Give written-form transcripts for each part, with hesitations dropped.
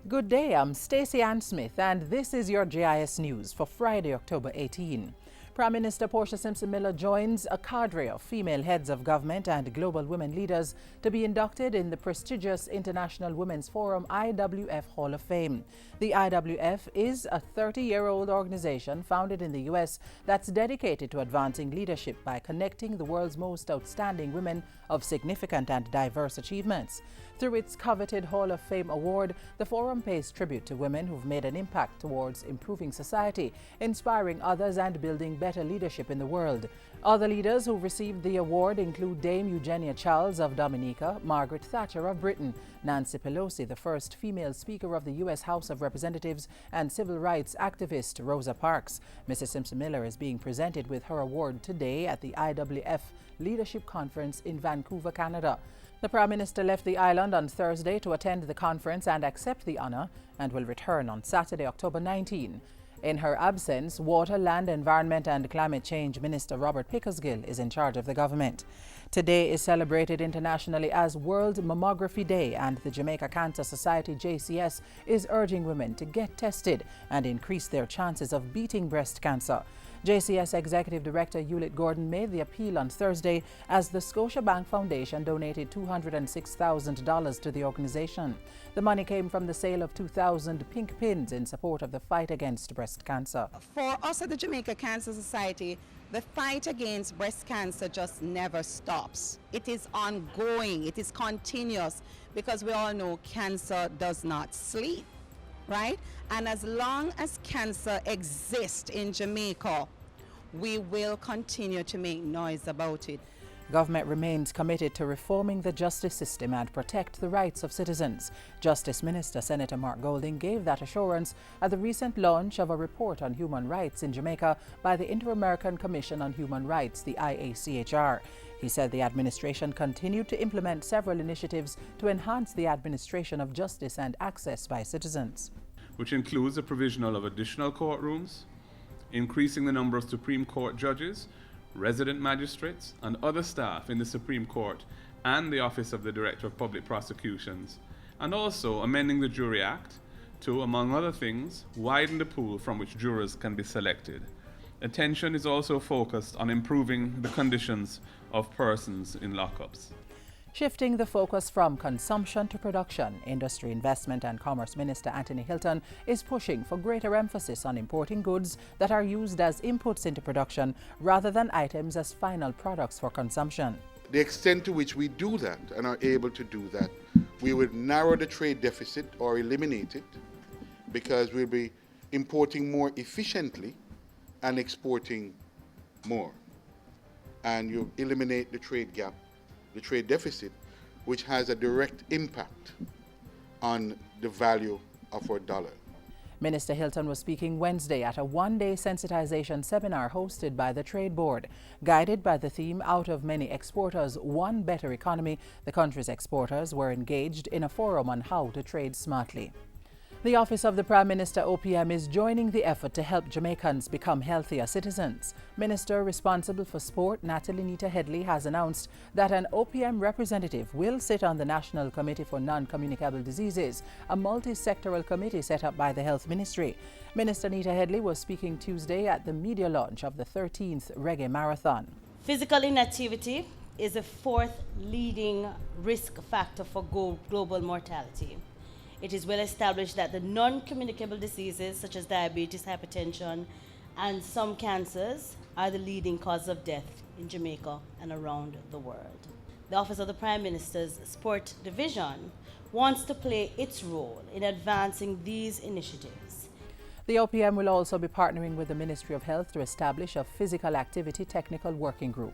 Good day, I'm Stacey Ann Smith and this is your GIS News for Friday, October 18. Prime Minister Portia Simpson Miller joins a cadre of female heads of government and global women leaders to be inducted in the prestigious International Women's Forum IWF Hall of Fame. The IWF is a 30-year-old organization founded in the U.S. that's dedicated to advancing leadership by connecting the world's most outstanding women of significant and diverse achievements. Through its coveted Hall of Fame award, the forum pays tribute to women who've made an impact towards improving society, inspiring others and building better leadership in the world. Other leaders who received the award include Dame Eugenia Charles of Dominica, Margaret Thatcher of Britain, Nancy Pelosi, the first female Speaker of the U.S. House of Representatives, and civil rights activist Rosa Parks. Mrs. Simpson Miller is being presented with her award today at the IWF Leadership Conference in Vancouver, Canada. The Prime Minister left the island on Thursday to attend the conference and accept the honour and will return on Saturday, October 19. In her absence, Water, Land, Environment and Climate Change Minister Robert Pickersgill is in charge of the government. Today is celebrated internationally as World Mammography Day, and the Jamaica Cancer Society JCS is urging women to get tested and increase their chances of beating breast cancer. JCS Executive Director Hewlett Gordon made the appeal on Thursday as the Scotiabank Foundation donated $206,000 to the organization. The money came from the sale of 2,000 pink pins in support of the fight against breast cancer. For us at the Jamaica Cancer Society, the fight against breast cancer just never stops. It is ongoing, it is continuous, because we all know cancer does not sleep, right? And as long as cancer exists in Jamaica, we will continue to make noise about it. Government remains committed to reforming the justice system and protect the rights of citizens. Justice Minister Senator Mark Golding gave that assurance at the recent launch of a report on human rights in Jamaica by the Inter-American Commission on Human Rights, the IACHR. He said the administration continued to implement several initiatives to enhance the administration of justice and access by citizens, which includes the provisional of additional courtrooms, increasing the number of Supreme Court judges, resident magistrates, and other staff in the Supreme Court and the Office of the Director of Public Prosecutions, and also amending the Jury Act to, among other things, widen the pool from which jurors can be selected. Attention is also focused on improving the conditions of persons in lockups. Shifting the focus from consumption to production, Industry, Investment and Commerce Minister Anthony Hilton is pushing for greater emphasis on importing goods that are used as inputs into production rather than items as final products for consumption. The extent to which we do that and are able to do that, we would narrow the trade deficit or eliminate it, because we'll be importing more efficiently and exporting more. And you eliminate the trade gap, the trade deficit, which has a direct impact on the value of our dollar. Minister Hilton was speaking Wednesday at a one-day sensitization seminar hosted by the Trade Board. Guided by the theme "Out of Many Exporters, One Better Economy," the country's exporters were engaged in a forum on how to trade smartly. The Office of the Prime Minister OPM is joining the effort to help Jamaicans become healthier citizens. Minister responsible for sport, Natalie Nita Headley, has announced that an OPM representative will sit on the National Committee for Non-Communicable Diseases, a multi-sectoral committee set up by the Health Ministry. Minister Nita Headley was speaking Tuesday at the media launch of the 13th Reggae Marathon. Physical inactivity is the fourth leading risk factor for global mortality. It is well established that the non-communicable diseases such as diabetes, hypertension, and some cancers are the leading cause of death in Jamaica and around the world. The Office of the Prime Minister's Sport Division wants to play its role in advancing these initiatives. The OPM will also be partnering with the Ministry of Health to establish a physical activity technical working group.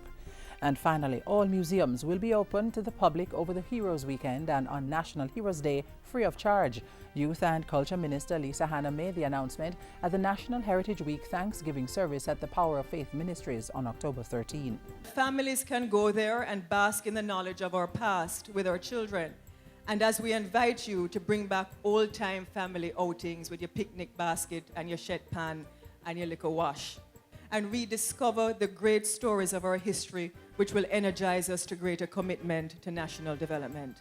And finally, all museums will be open to the public over the Heroes Weekend and on National Heroes Day free of charge. Youth and Culture Minister Lisa Hanna made the announcement at the National Heritage Week Thanksgiving service at the Power of Faith Ministries on October 13. Families can go there and bask in the knowledge of our past with our children. And as we invite you to bring back old-time family outings with your picnic basket and your shed pan and your liquor wash, and rediscover the great stories of our history, which will energize us to greater commitment to national development.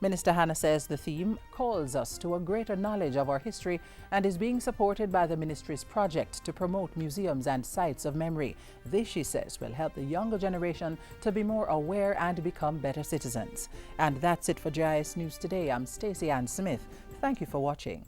Minister Hannah says the theme calls us to a greater knowledge of our history and is being supported by the ministry's project to promote museums and sites of memory. This, she says, will help the younger generation to be more aware and become better citizens. And that's it for GIS News Today. I'm Stacey Ann Smith. Thank you for watching.